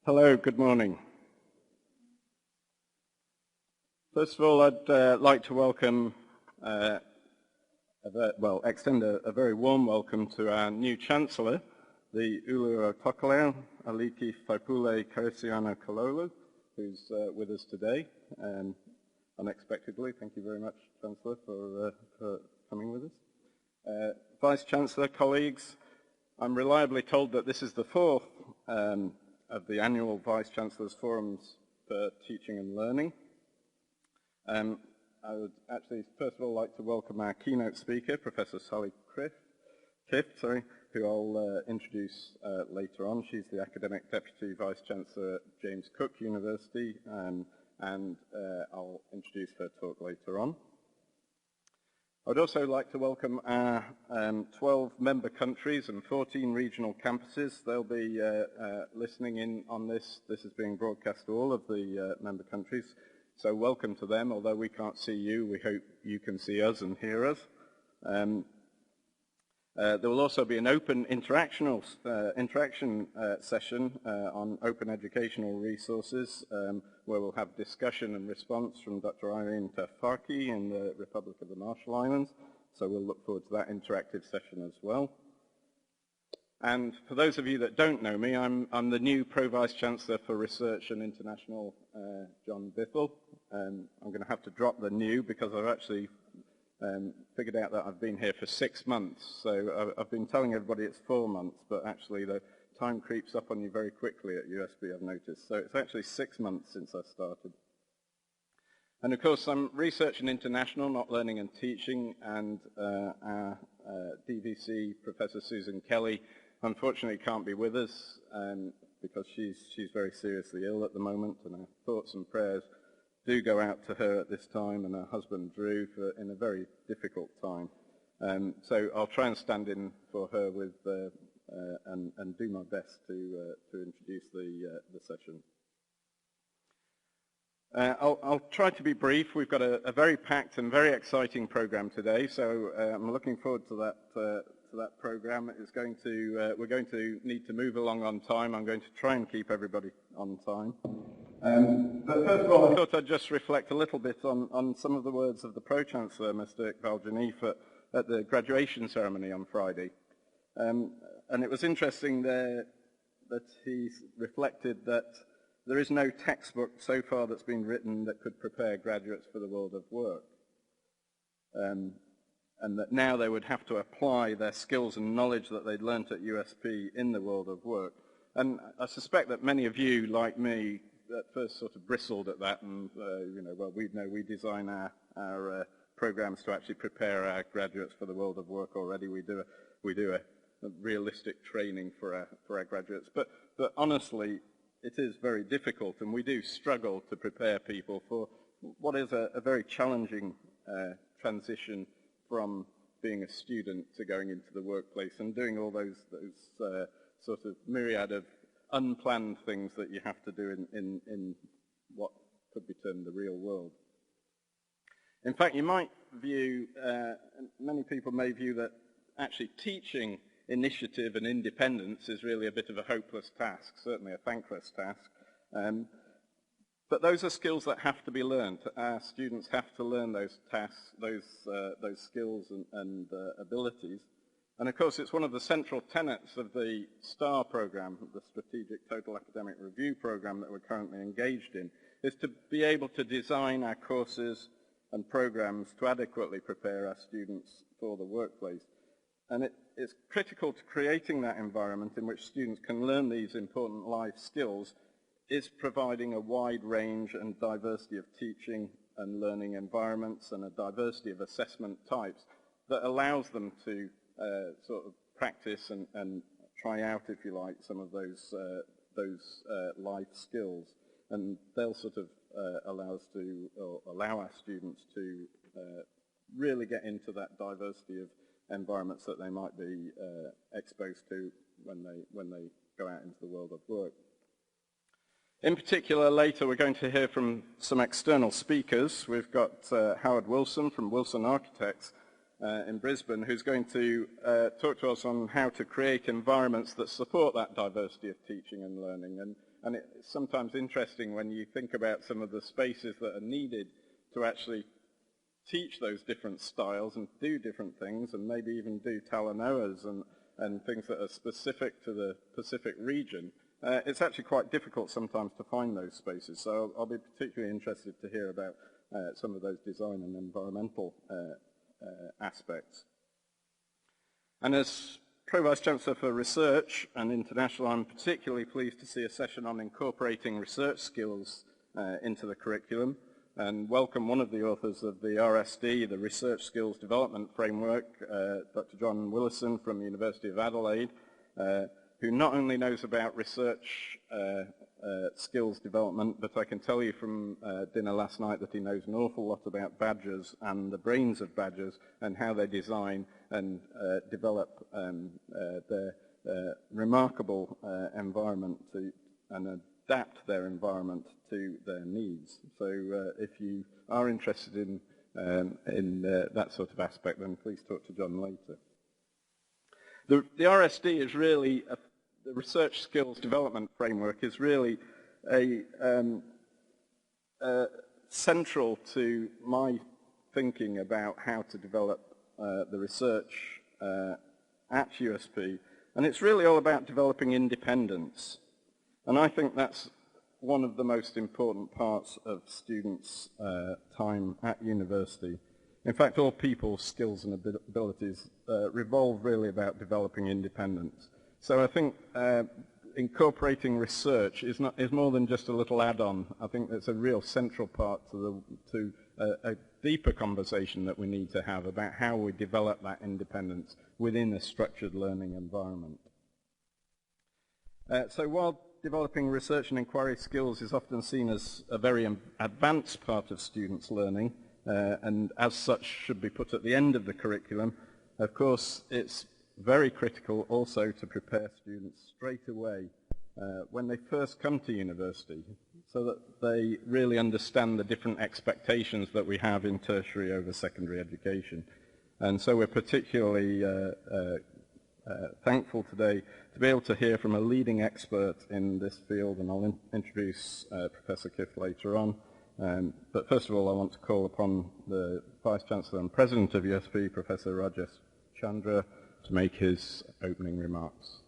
Hello, good morning. First of all, I'd like to welcome, extend a very warm welcome to our new Chancellor, the Ulu Otokolau, Aliki Faipule Karisiana Kalolu, who's with us today, unexpectedly. Thank you very much, Chancellor, for coming with us. Vice Chancellor, colleagues, I'm reliably told that this is the fourth of the annual Vice Chancellor's Forums for Teaching and Learning. I would actually first of all like to welcome our keynote speaker, Professor Sally Kift, who I'll introduce later on. She's the Academic Deputy Vice Chancellor at James Cook University, and I'll introduce her talk later on. I'd also like to welcome our 12 member countries and 14 regional campuses. They'll be listening in on this. This is being broadcast to all of the member countries. So welcome to them. Although we can't see you, we hope you can see us and hear us. There will also be an open interaction session on open educational resources, where we'll have discussion and response from Dr. Irene Tafaki in the Republic of the Marshall Islands. So we'll look forward to that interactive session as well. And for those of you that don't know me, I'm the new Pro-Vice Chancellor for Research and International, John Bithell. I'm going to have to drop the new because I've actually figured out that I've been here for 6 months. So I've been telling everybody it's 4 months, but actually the time creeps up on you very quickly at USB, I've noticed. So it's actually 6 months since I started. And of course, I'm Research and International, not Learning and Teaching, and our DVC, Professor Susan Kelly, unfortunately can't be with us because she's very seriously ill at the moment, and our thoughts and prayers do go out to her at this time, and her husband Drew in a very difficult time. So I'll try and stand in for her with and do my best to introduce the session. I'll try to be brief. We've got a very packed and very exciting program today, so I'm looking forward to that program. We're going to need to move along on time. I'm going to try and keep everybody on time. But first of all, I thought I'd just reflect a little bit on some of the words of the Pro-Chancellor, Mr. Iqbal Janif, at the graduation ceremony on Friday. And it was interesting there that he reflected that there is no textbook so far that's been written that could prepare graduates for the world of work. And that now they would have to apply their skills and knowledge that they'd learnt at USP in the world of work. And I suspect that many of you, like me, at first sort of bristled at that, and we design our programs to actually prepare our graduates for the world of work already. We do a realistic training for our graduates, but honestly, it is very difficult, and we do struggle to prepare people for what is a very challenging transition from being a student to going into the workplace and doing all those sort of myriad of unplanned things that you have to do in what could be termed the real world. In fact, you might view, many people may view that actually teaching initiative and independence is really a bit of a hopeless task, certainly a thankless task. But those are skills that have to be learned. Our students have to learn those tasks, those skills and abilities. And of course, it's one of the central tenets of the STAR program, the Strategic Total Academic Review program that we're currently engaged in, is to be able to design our courses and programs to adequately prepare our students for the workplace. And it's critical to creating that environment in which students can learn these important life skills is providing a wide range and diversity of teaching and learning environments and a diversity of assessment types that allows them to sort of practice and try out, if you like, some of those life skills, and they'll sort of allow our students to really get into that diversity of environments that they might be exposed to when they go out into the world of work. In particular, later we're going to hear from some external speakers. We've got Howard Wilson from Wilson Architects, in Brisbane, who's going to talk to us on how to create environments that support that diversity of teaching and learning. And it's sometimes interesting when you think about some of the spaces that are needed to actually teach those different styles and do different things, and maybe even do Talanoas and things that are specific to the Pacific region. It's actually quite difficult sometimes to find those spaces, so I'll be particularly interested to hear about some of those design and environmental aspects. And as Pro-Vice-Chancellor for Research and International, I'm particularly pleased to see a session on incorporating research skills into the curriculum, and welcome one of the authors of the RSD, the Research Skills Development Framework, Dr. John Willison from the University of Adelaide, who not only knows about research skills development, but I can tell you from dinner last night that he knows an awful lot about badgers and the brains of badgers and how they design and develop their remarkable environment and adapt their environment to their needs. So if you are interested in that sort of aspect, then please talk to John later. The RSD is really, the Research Skills Development Framework is really central to my thinking about how to develop the research at USP, and it's really all about developing independence. And I think that's one of the most important parts of students' time at university. In fact, all people's skills and abilities revolve really about developing independence. So I think incorporating research is more than just a little add-on. I think it's a real central part to a deeper conversation that we need to have about how we develop that independence within a structured learning environment. So while developing research and inquiry skills is often seen as a very advanced part of students' learning, and as such should be put at the end of the curriculum, of course it's very critical also to prepare students straight away when they first come to university, so that they really understand the different expectations that we have in tertiary over secondary education. And so we're particularly thankful today to be able to hear from a leading expert in this field, and I'll introduce Professor Kith later on. But first of all, I want to call upon the Vice-Chancellor and President of USP, Professor Rajesh Chandra, to make his opening remarks.